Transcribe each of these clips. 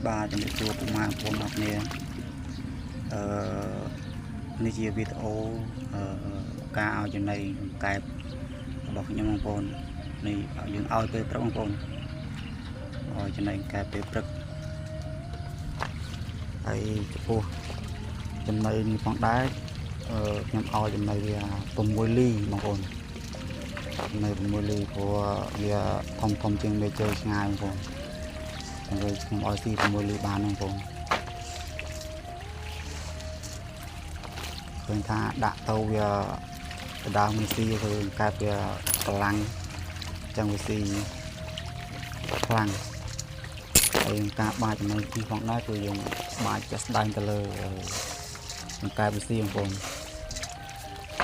បាទជំរាបសួរពុកម៉ែបងប្អូនអរគ្នានេះជាវីដេអូការឲ្យចំណីកែបរបស់ខ្ញុំបងប្អូននេះយើងឲ្យពេលព្រឹកបងប្អូនឲ្យចំណីកែបពេលព្រឹកហើយចំពោះចំណីនេះផងដែរខ្ញុំឲ្យចំណីវា6លីបងប្អូនចំណី6លីព្រោះវាធំជាងមេជើឆ្ងាយបងប្អូនហើយខ្ញុំឲ្យស៊ី6លីបានបងប្អូនឃើញថាដាក់ទៅវាដើមវាស៊ីគឺកែបវាកម្លាំងចឹងវាស៊ីខ្លាំងហើយការបាចចំណីទីផងដែរគឺយើងបាចចាស់ស្ដែងទៅលើកែបវាស៊ីបងប្អូន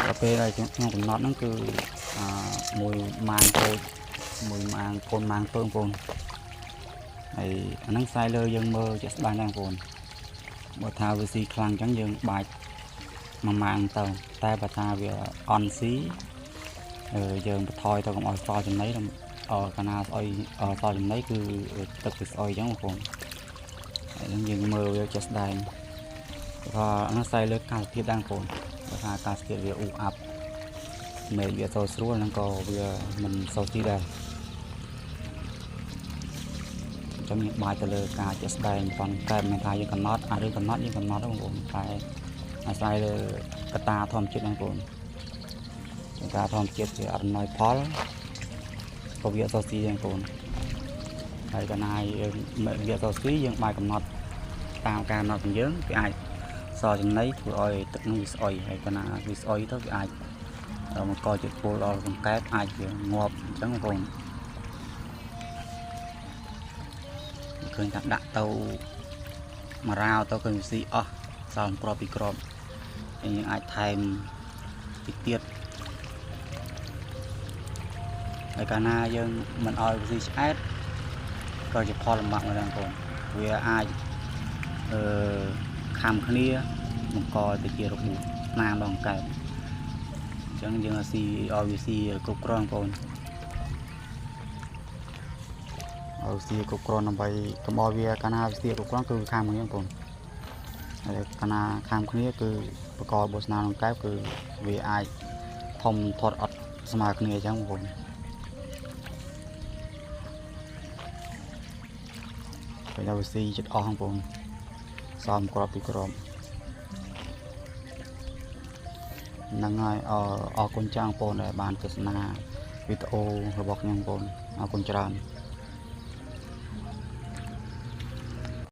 ដល់ពេលដែលក្នុងកំណត់ហ្នឹងគឺមួយម៉ាងតូចមួយម៉ាងកូនម៉ាងតូចបងប្អូនហើយអាហ្នឹងខ្សែលើយើងមើលចាស់ស្ដែងដែរបងប្អូនបើថាវាស៊ីខ្លាំងចឹងយើងបាចមួយម៉ាងទៅតែបើថាវាអន់ស៊ីយើងបន្ថយទៅកុំឲ្យសល់ចំណីកាលណាស្អុយសល់ចំណីគឺទឹកវាស្អុយចឹងបងប្អូនហើយហ្នឹងយើងមើលវាចាស់ស្ដែងក៏អាហ្នឹងខ្សែលើកាលភាពដែរបងប្អូនបើថាកាលភាពវាអ៊ូអាប់មេវាសូវស្រួលហ្នឹងក៏វាមិនសូវទីដែរចឹងយើងបាចទៅលើការចាស់ស្ដែងប៉ុន្តែមិនថាយើងកំណត់ឬកំណត់យើងកំណត់បងប្អូនតែអាស្រ័យលើកត្តាធម្មជាតិបងប្អូនកត្តាធម្មជាតិវាអត់អំណោយផលក៏វាសូវស៊ីបងប្អូនហើយកាលណាយើងវាសូវស៊ីយើងបាចកំណត់តាមការកំណត់របស់យើងវាអាចសល់ចំណីធ្វើឲ្យទឹកនឹងវាស្អុយហើយកាលណាវាស្អុយទៅវាអាចបង្កជាពលដល់កង្កែបអាចវាងាប់អញ្ចឹងបងប្អូនឃើញថាដាក់ទៅមករោទៅគឺវាស៊ីអស់សល់ក្របពីក្របហើយយើងអាចថែមតិចទៀតហើយកាលណាយើងមិនឲ្យវាស៊ីឆ្អែតក៏ជាផលលំបាកមួយដែរបងប្អូនវាអាចខំគ្នាបង្កទៅជារបួសស្នាមដល់កង្កែបអញ្ចឹងយើងឲ្យវាស៊ីគ្រប់គ្រាន់បងប្អូនឲ្យស៊ីគ្រប់គ្រាន់ដើម្បីកុំឲ្យវាកាលណាវាស៊ីគ្រប់គ្រាន់គឺខាំគ្នាបងប្អូនហើយកាលណាខាំគ្នាគឺបង្ករបួសស្នាមដល់កង្កែបគឺវាអាចធំធាត់អត់ស្មើគ្នាអញ្ចឹងបងប្អូនពេលដល់វាស៊ីចិត្តអស់បងប្អូនសមក្របពីក្របហ្នឹងហើយអរគុណចាស់បងប្អូនដែលបានទស្សនាវីដេអូរបស់ខ្ញុំបងប្អូនអរគុណច្រើន